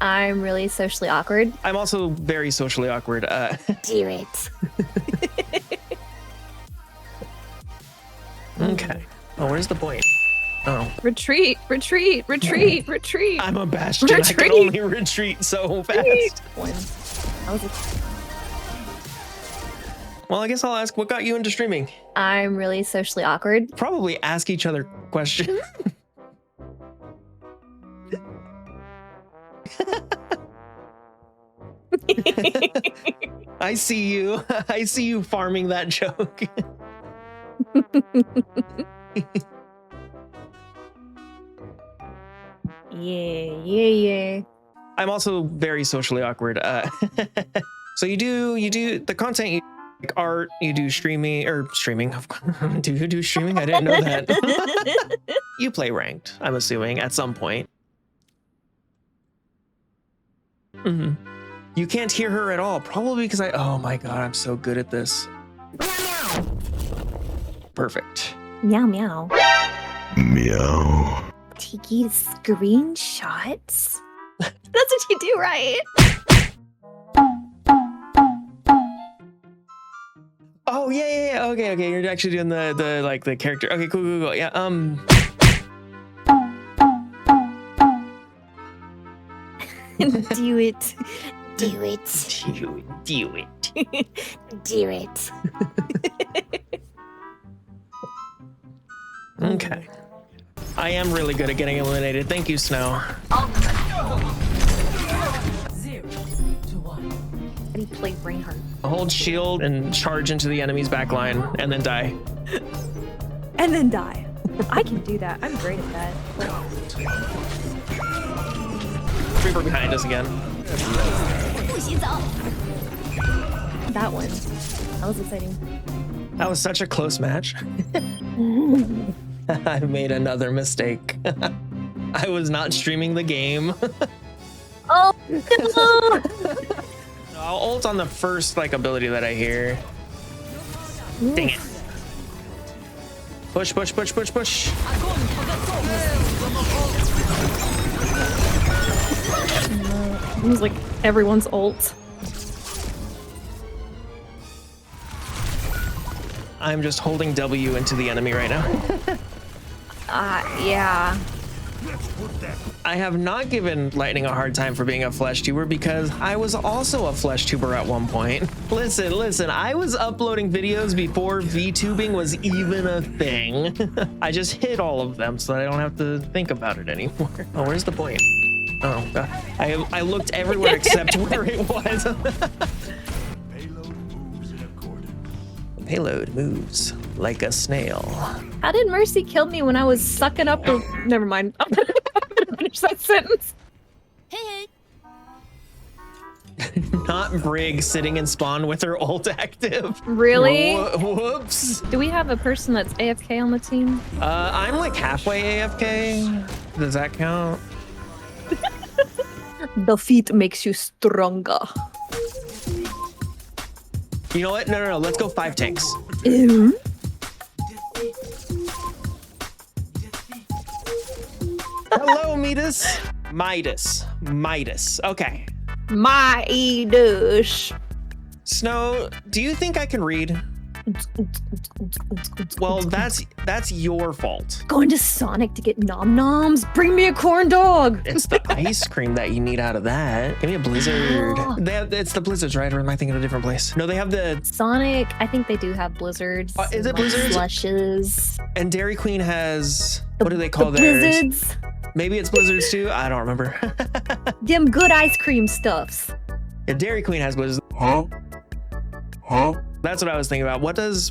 I'm really socially awkward. I'm also very socially awkward. Do it. Okay. Oh, where's the point? Oh. Retreat, retreat, retreat, retreat. I'm a bastion. Retreat. I can only retreat so fast. Well, I guess I'll ask, what got you into streaming? I'm really socially awkward. Probably ask each other questions. I see you. I see you farming that joke. Yeah. I'm also very socially awkward. So you do the content, you like art, you do streaming. Do you do streaming? I didn't know that. You play ranked, I'm assuming, at some point. You can't hear her at all, probably because oh my god, I'm so good at this. Perfect. Meow meow. Meow. Tiki screenshots? That's what you do, right? Oh yeah. Okay. You're actually doing the character. Okay, cool. Yeah. Do it. Do it. Do it. Okay. I am really good at getting eliminated. Thank you, Snow. 0 to 1. How do you play Brainheart? Hold shield and charge into the enemy's back line and then die. And then die. I can do that. I'm great at that. Reaper behind us again. That one. That was exciting. That was such a close match. I made another mistake. I was not streaming the game. Oh no! I'll ult on the first ability that I hear. Dang it. Push. It was like everyone's ult. I'm just holding W into the enemy right now. Yeah. I have not given Lightning a hard time for being a flesh tuber because I was also a flesh tuber at one point. Listen, I was uploading videos before VTubing was even a thing. I just hid all of them so that I don't have to think about it anymore. Oh, where's the point? Oh, God. I looked everywhere except where it was. Payload moves like a snail. How did Mercy kill me when I was sucking up a... Never mind. I'm gonna finish that sentence. Hey. Not Brig sitting in spawn with her ult active. Really? Whoops. Do we have a person that's AFK on the team? I'm like halfway AFK. Does that count? Defeat makes you stronger. You know what? No. Let's go 5 tanks. Ew. Hello, Midas. Okay. Midas. Snow, do you think I can read? Well, that's your fault. Going to Sonic to get nom noms? Bring me a corn dog. It's the ice cream that you need out of that. Give me a blizzard. It's the blizzards, right? Or am I thinking of a different place? No, they have the Sonic. I think they do have blizzards. Is it like blizzards? Slushes. And Dairy Queen has what do they call theirs? Blizzards. Maybe it's blizzards too. I don't remember. Them good ice cream stuffs. Yeah, Dairy Queen has blizzards. Huh? That's what I was thinking about. What does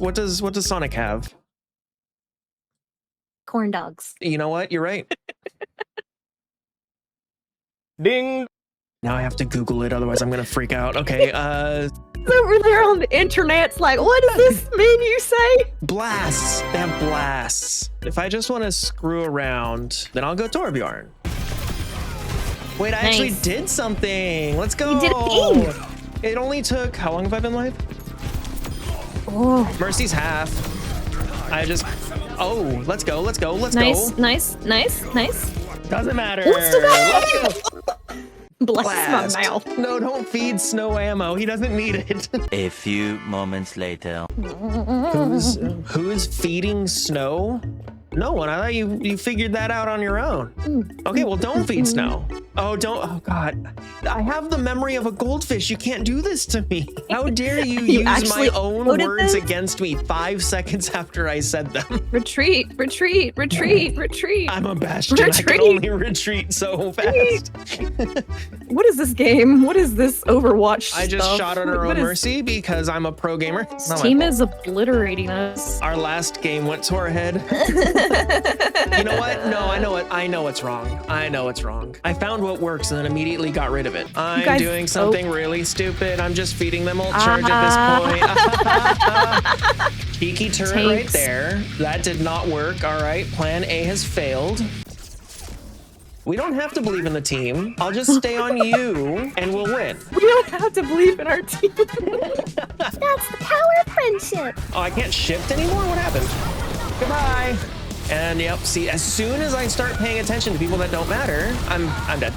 Sonic have? Corn dogs. You know what? You're right. Ding. Now I have to Google it, otherwise I'm gonna freak out. Okay, Over there on the internet's like, what does this menu say? blasts. They have blasts. If I just want to screw around, then I'll go Torbjorn. Wait, I actually did something. Let's go. You did a thing. It only took, how long have I been live? Oh. Mercy's half. Let's go. Nice. Doesn't matter. Let's go. Let's go. Bless Blast. my mouth. No, don't feed Snow ammo. He doesn't need it. A few moments later. Who's feeding Snow? No one. I thought you figured that out on your own. Okay, well, don't feed Snow. Oh, don't. Oh, God. I have the memory of a goldfish. You can't do this to me. How dare you use my actually own voted words this? against me 5 seconds after I said them? Retreat, retreat, retreat, retreat. I'm a bastion. I can only retreat so fast. What is this game? What is this Overwatch I just stuff? shot at our What own is- mercy because I'm a pro gamer. This Not my team fault. is obliterating us. Our last game went to our head. You know what? No, I know what. I know what's wrong. I know what's wrong. I found what works and then immediately got rid of it. I'm guys- doing something really stupid. I'm just feeding them ult charge at this point. Cheeky turret right Tanks. there. That did not work. All right, plan A has failed. We don't have to believe in the team. I'll just stay on you and we'll win. We don't have to believe in our team. That's the power of friendship. Oh, I can't shift anymore? What happened? Goodbye. And yep, see, as soon as I start paying attention to people that don't matter, I'm dead.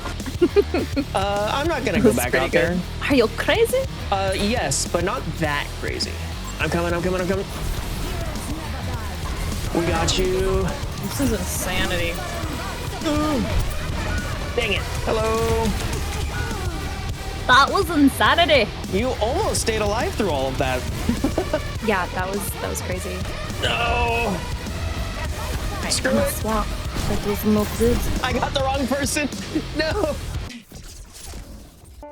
I'm not gonna go That's back pretty out there. good. Are you crazy? Yes, but not that crazy. I'm coming. We got you. This is insanity. Dang it. Hello. That was insanity. You almost stayed alive through all of that. Yeah, that was crazy. No. Right, Screw I'm gonna it. swap. That was no good. I got the wrong person. No.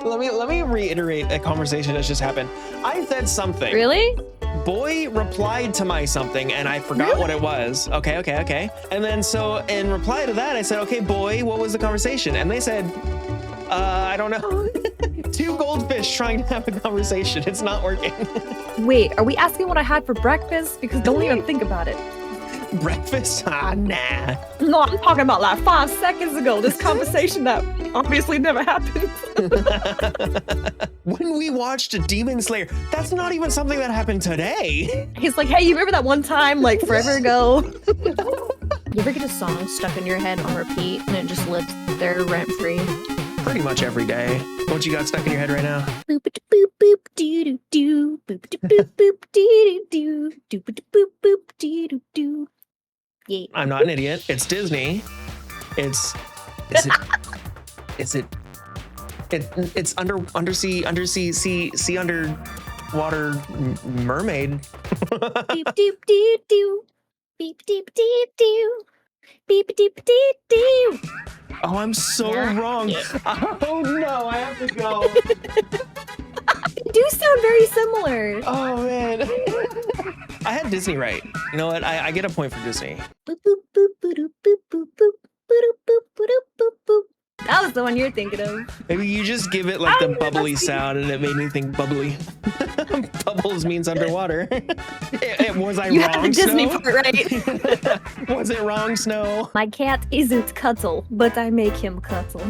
Let me reiterate a conversation that just happened. I said something. Really? Boy replied to my something and I forgot what it was. Okay. And then so in reply to that, I said, okay, boy, what was the conversation? And they said, I don't know. 2 goldfish trying to have a conversation. It's not working. Wait, are we asking what I had for breakfast? Because don't even think about it. Breakfast? Ah, nah. No, I'm talking about like 5 seconds ago. This conversation that obviously never happened. When we watched Demon Slayer, that's not even something that happened today. He's like, hey, you remember that one time like forever ago? You ever get a song stuck in your head on repeat and it just lives there rent free? Pretty much every day. What you got stuck in your head right now? Boop boop boop doo doo doo boop boop boop doo doo doo boop boop boop doo doo. Yeah. I'm not an idiot. It's Disney. It's underwater mermaid. Beep doop doo doo. Beep deep deep doo. Beep deep deep doo. Oh, I'm so wrong. Oh no, I have to go. They do sound very similar. Oh man. I had Disney right. You know what? I get a point for Disney. Boop boop boop boop boop boop boop boop boop boop boop boop boop. That was the one you're thinking of. Maybe you just give it like the bubbly sound and it made me think bubbly. Bubbles means underwater. Was I You wrong, had the Disney Snow? part right. Was it wrong, Snow? My cat isn't Cuddle, but I make him cuddle.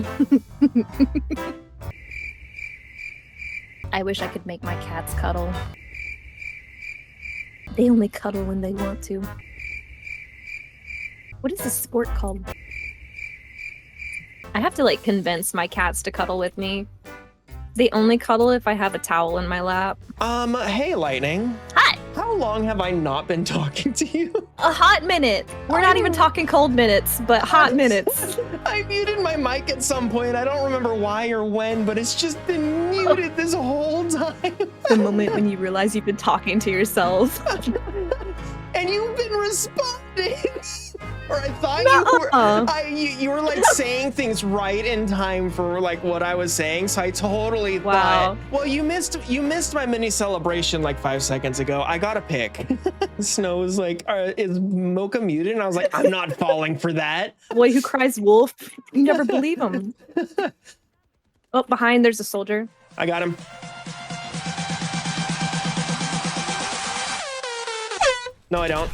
I wish I could make my cats cuddle. They only cuddle when they want to. What is this sport called? I have to like convince my cats to cuddle with me. They only cuddle if I have a towel in my lap. Hey, Lightning. Hi! How long have I not been talking to you? A hot minute! We're not even talking cold minutes, but hot minutes. I muted my mic at some point. I don't remember why or when, but it's just been muted this whole time. The moment when you realize you've been talking to yourself. And you've been responding. Or I thought Nuh-uh. you were like saying things right in time for like what I was saying, so I totally Wow. thought, well, you missed my mini celebration like 5 seconds ago. I got a pick. Snow was like, is Mocha muted? And I was like, I'm not falling for that. Boy who cries wolf. You never believe him. Oh, behind there's a soldier. I got him. No, I don't.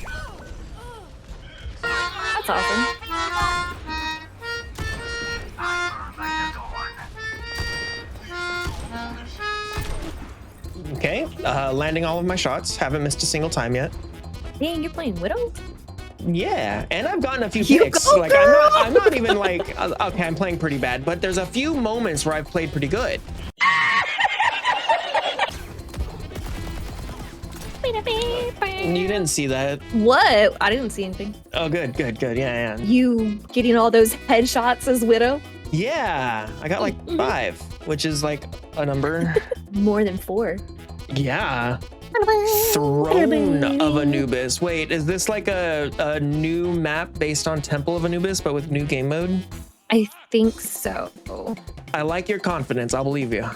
That's awesome. Okay, landing all of my shots. Haven't missed a single time yet. Dang, you're playing Widow? Yeah, and I've gotten a few You picks. go, Like girl! I'm not even like okay, I'm playing pretty bad, but there's a few moments where I've played pretty good. You didn't see that. What? I didn't see anything. Oh, good. Yeah. You getting all those headshots as Widow? Yeah, I got like 5, which is like a number. More than 4. Yeah. Throne of Anubis. Wait, is this like a new map based on Temple of Anubis, but with new game mode? I think so. I like your confidence. I'll believe you.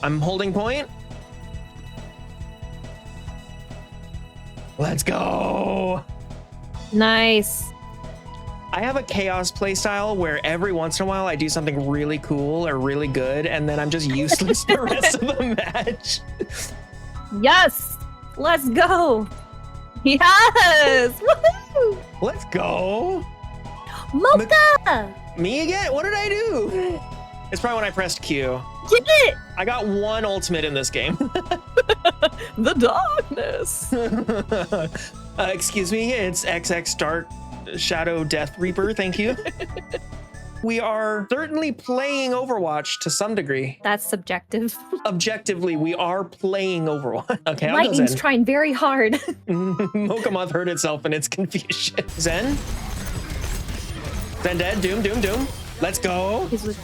I'm holding point. Let's go. Nice. I have a chaos playstyle where every once in a while I do something really cool or really good, and then I'm just useless the rest of the match. Yes. Let's go. Yes. Woohoo. Let's go. Mocha. Me again? What did I do? It's probably when I pressed Q. Get it. I got 1 ultimate in this game. The darkness. Excuse me, it's XX Dark Shadow Death Reaper. Thank you. We are certainly playing Overwatch to some degree. That's subjective. Objectively, we are playing Overwatch. Okay, I'll go Lightning's Zen. trying very hard. Mokamoth hurt itself in its confusion. Zen? Zen dead. Doom. Let's go. He's with-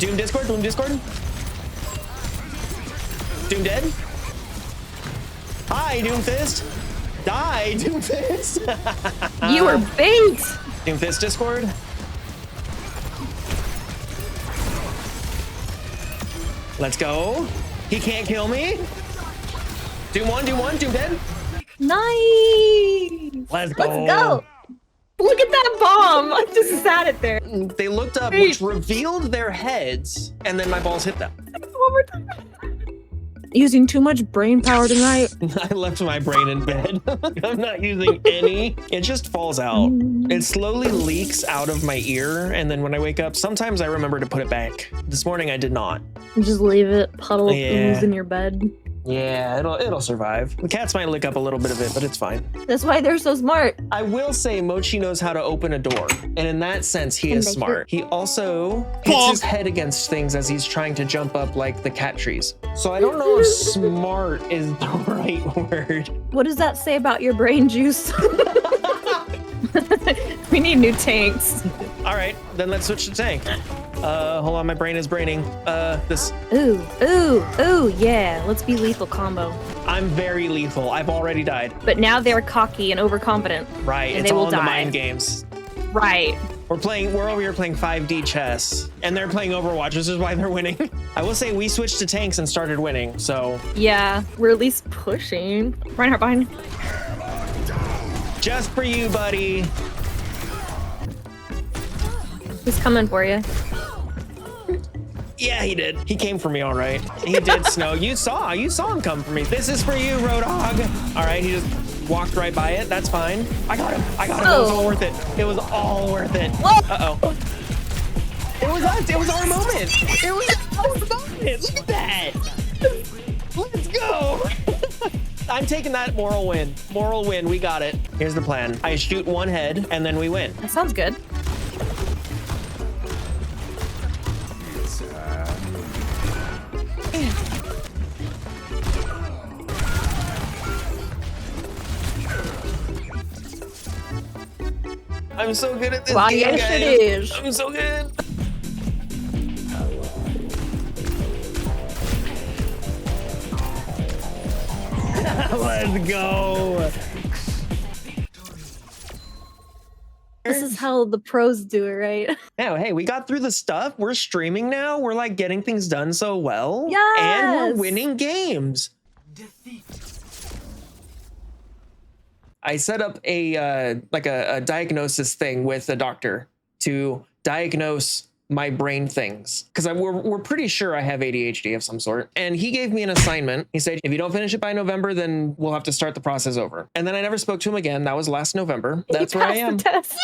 Doom Discord. Doom dead. Hi, Doomfist. Die, Doomfist. You were bait. Doomfist Discord. Let's go. He can't kill me. Doom 1, Doom dead. Nice. Let's go. Let's go. Look at that bomb. I just sat it there. They looked up, which revealed their heads, and then my balls hit them. One more time. Using too much brain power tonight. I left my brain in bed. I'm not using any. It just falls out. It slowly leaks out of my ear, and then when I wake up, sometimes I remember to put it back. This morning I did not. Just leave it puddle of Yeah. ooze in your bed. Yeah, it'll survive. The cats might lick up a little bit of it, but it's fine. That's why they're so smart. I will say Mochi knows how to open a door, and in that sense, he is they smart. He also hits his head against things as he's trying to jump up like the cat trees. So I don't know if smart is the right word. What does that say about your brain juice? We need new tanks. All right, then let's switch to tank. Hold on, my brain is braining. This. Ooh, yeah. Let's be lethal combo. I'm very lethal. I've already died. But now they're cocky and overconfident. Right, And it's they all will in the die. mind games. Right. We're over here playing 5D chess, and they're playing Overwatch, which is why they're winning. I will say we switched to tanks and started winning, so. Yeah, we're at least pushing. Reinhardt behind. Just for you, buddy. He's coming for you. Yeah, he did. He came for me, all right. He did snow. You saw him come for me. This is for you, Roadhog. All right, he just walked right by it. That's fine. I got him. It was all worth it. It was all worth it. Uh-oh. It was us. It was our moment. It was our moment. Look at that. Let's go. I'm taking that moral win. Moral win. We got it. Here's the plan. I shoot one head, and then we win. That sounds good. I'm so good at this Wow, game, yes, guys. it is. I'm so good. Let's go. This is how the pros do it, right? Now, hey, we got through the stuff. We're streaming now. We're like getting things done so well. And we're Yes. winning games. Defeat. I set up a diagnosis thing with a doctor to diagnose my brain things because we're pretty sure I have ADHD of some sort. And he gave me an assignment. He said, if you don't finish it by November, then we'll have to start the process over. And then I never spoke to him again. That was last November. That's You where I passed am. the test.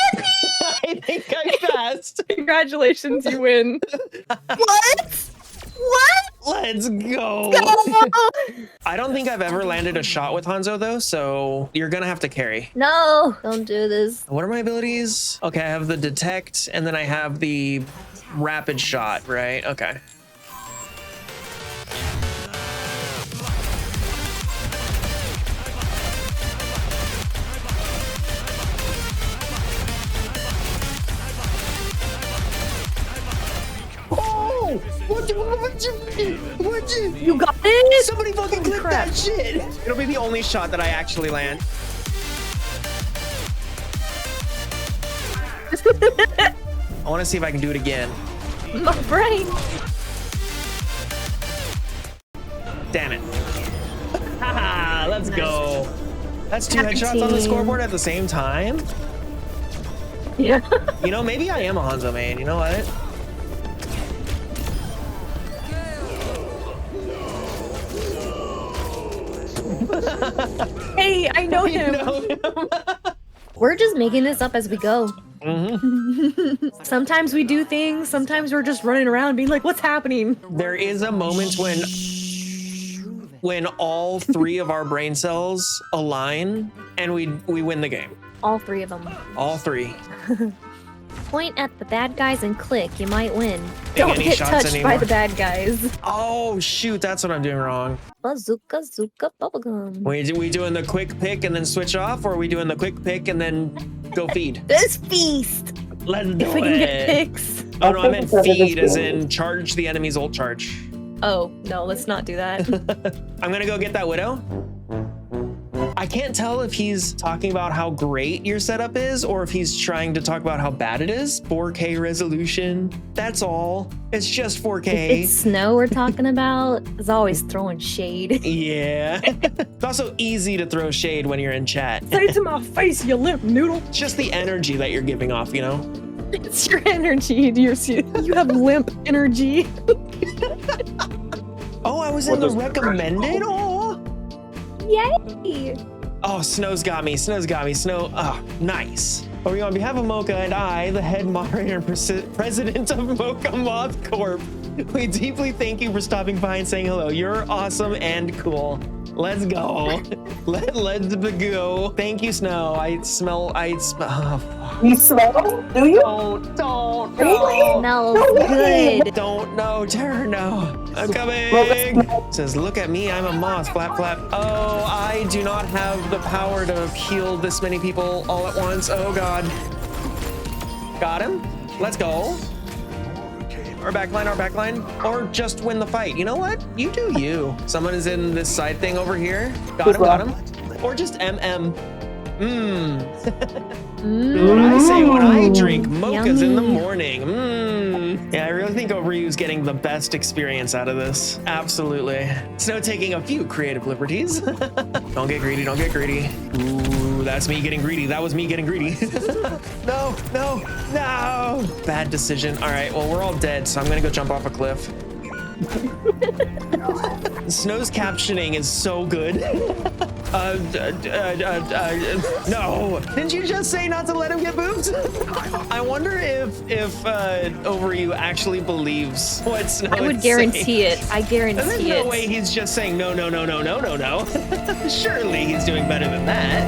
I think I passed. Congratulations, you win. What? What? Let's go. I don't think I've ever landed a shot with Hanzo though, so you're gonna have to carry. No, don't do this. What are my abilities? Okay, I have the detect and then I have the rapid shot, right? Okay. Oh! What'd you? You got it? Somebody fucking clip Crap. that shit. It'll be the only shot that I actually land. I want to see if I can do it again. My brain. Damn it. Haha, let's go. That's 2 Happy headshots on the team. scoreboard at the same time. Yeah. You know, maybe I am a Hanzo main. You know what? Hey, I know You him. know him. We're just making this up as we go. Mhm. Sometimes we do things, sometimes we're just running around being like, what's happening? There is a moment when all 3 of our brain cells align and we win the game. All 3 of them. All 3. Point at the bad guys and click, you might win. Getting Don't any get shots touched by anymore? the bad guys. Oh shoot, that's what I'm doing wrong. Bazooka, zooka, bubblegum. We doing the quick pick and then switch off, or are we doing the quick pick and then go feed? This feast! Let's do If we can get it. picks. Oh no, I meant feed as in charge the enemy's ult charge. Oh, no, let's not do that. I'm gonna go get that widow. I can't tell if he's talking about how great your setup is or if he's trying to talk about how bad it is. 4K resolution, that's all. It's just 4K. It's Snow we're talking about. It's always throwing shade. Yeah. It's also easy to throw shade when you're in chat. Say to my face, you limp noodle. It's just the energy that you're giving off, you know? It's your energy. You have limp energy. Oh, I was in the recommended? Oh. Yay! Oh, Snow's got me. Snow's got me. Snow. Oh, nice. Over on behalf of Mocha and I, the head moderator and president of Mocha Moth Corp, we deeply thank you for stopping by and saying hello. You're awesome and cool. Let's go. Let's go. Thank you, Snow. I smell. Oh, You smell? Do you? don't. Really? Smells good. Don't, no, Terror, no. I'm coming. Says, look at me, I'm a moth, flap, flap. Oh, I do not have the power to heal this many people all at once. Oh, God. Got him. Let's go. Our backline, or just win the fight. You know what? You do you. Someone is in this side thing over here. Got him. Or just MM. What I say when I drink mochas in the Yummy. morning. Yeah, I really think Overu's getting the best experience out of this. Absolutely. Snow taking a few creative liberties. Don't get greedy, don't get greedy. Ooh, that's me getting greedy. That was me getting greedy. No. Bad decision. All right, well, we're all dead, so I'm gonna go jump off a cliff. Snow's captioning is so good. No. Didn't you just say not to let him get booped? I wonder if Overu actually believes what Snow I would is guarantee saying. it. I guarantee There's it. no way he's just saying no. Surely he's doing better than that.